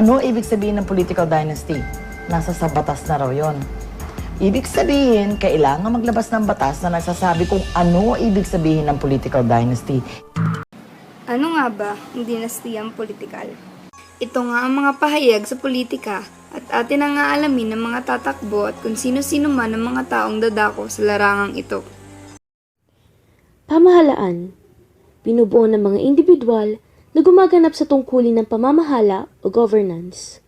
Ano ibig sabihin ng political dynasty? Nasa sa batas na raw yun. Ibig sabihin, kailangan maglabas ng batas na nagsasabi kung ano ibig sabihin ng political dynasty. Ano nga ba ang dinastiyang politikal? Ito nga ang mga pahayag sa politika at atin ang aalamin ng mga tatakbo at kung sino-sino man ang mga taong dadako sa larangang ito. Pamahalaan, binubuo ng mga individual na gumaganap sa tungkulin ng pamamahala o governance.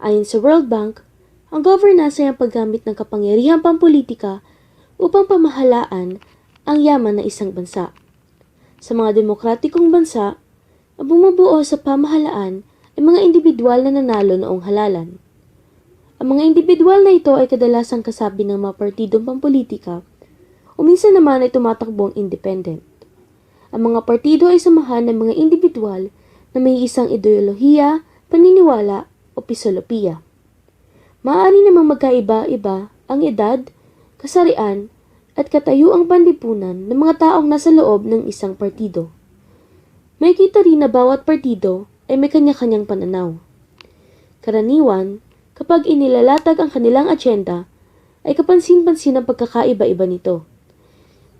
Ayon sa World Bank, ang governance ay ang paggamit ng kapangyarihang pampolitika upang pamahalaan ang yaman ng isang bansa. Sa mga demokratikong bansa, ang bumubuo sa pamahalaan ay mga individual na nanalo noong halalan. Ang mga individual na ito ay kadalasang kasabi ng mga partidong pampolitika o minsan naman ay tumatakbong independent. Ang mga partido ay samahan ng mga individual na may isang ideolohiya, paniniwala o pisolopiya. Maaari namang magkaiba-iba ang edad, kasarian, at katayuang panlipunan ng mga taong nasa loob ng isang partido. May kita rin na bawat partido ay may kanya-kanyang pananaw. Karaniwan, kapag inilalatag ang kanilang agenda, ay kapansin-pansin ang pagkakaiba-iba nito.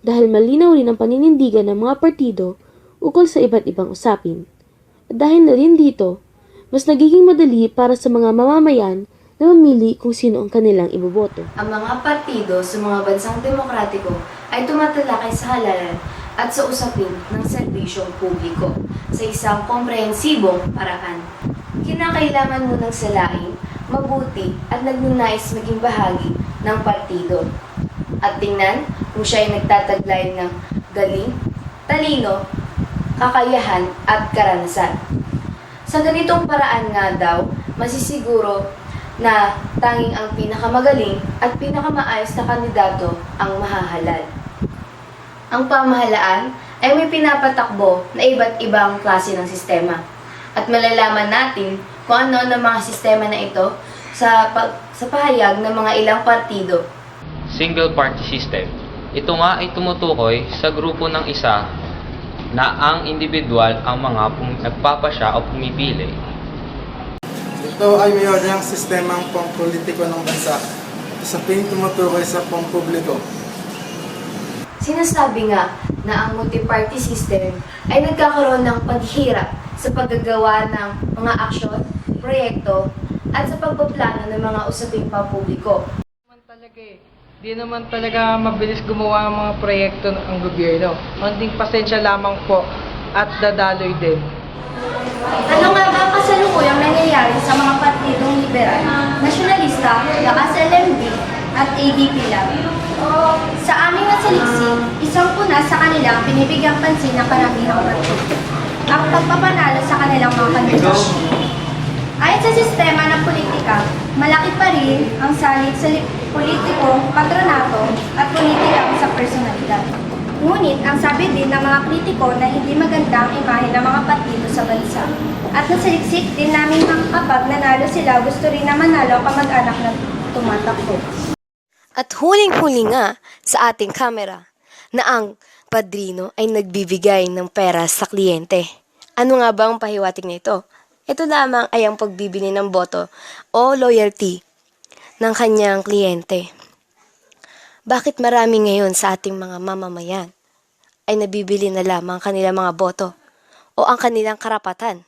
Dahil malinaw rin ang paninindigan ng mga partido ukol sa iba't ibang usapin. At dahil na rin dito, mas nagiging madali para sa mga mamamayan na mamili kung sino ang kanilang iboboto. Ang mga partido sa mga bansang demokratiko ay tumatalakay sa halalan at sa usapin ng serbisyong publiko sa isang komprehensibong paraan. Kinakailangan munang salain, mabuti at nagnanais maging bahagi ng partido. At tingnan kung siya ay nagtataglay ng galing, talino, kakayahan at karanasan. Sa ganitong paraan nga daw, masisiguro na tanging ang pinakamagaling at pinakamaayos na kandidato ang mahahalal. Ang pamahalaan ay may pinapatakbo na iba't ibang klase ng sistema. At malalaman natin kung ano ang mga sistema na ito sa pahayag ng mga ilang partido. Single party system. Ito nga ay tumutukoy sa grupo ng isa na ang individual ang mga nagpapasya o pumipili. Ito ay mayoryang sistemang pampolitiko ng bansa. Usaping tumutukoy sa pampubliko. Sinasabi nga na ang multi-party system ay nagkakaroon ng paghihirap sa paggagawa ng mga aksyon, proyekto, at sa pagpaplano ng mga usaping pampubliko. Di naman talaga mabilis gumawa ng mga proyekto ang gobyerno. Konting pasensya lamang po at dadaloy din. Ano nga ba ang kasalukuyang nangyayari sa mga partidong liberal, nasyonalista, lakas LMD at ADP lang? Sa aming nasaliksik, isang puna sa kanila pinibigyang pansin ng karamihan partido. Ang pagpapanalo sa kanilang mga kandidato. Ayon sa sistema ng politika, malaki pa rin ang salig sa politiko, patronato at politika sa personalidad. Ngunit ang sabi din ng mga kritiko na hindi maganda ang imahe ng mga partido sa bansa. At nasaliksik din namin kapag nanalo sila, gusto rin na manalo ang kamag-anak na tumatakbo. At huling-huli nga sa ating kamera na ang padrino ay nagbibigay ng pera sa kliyente. Ano nga ba ang pahiwatig nito? Ito lamang ay ang pagbibili ng boto o loyalty ng kanyang kliyente. Bakit marami ngayon sa ating mga mamamayan ay nabibili na lamang kanilang mga boto o ang kanilang karapatan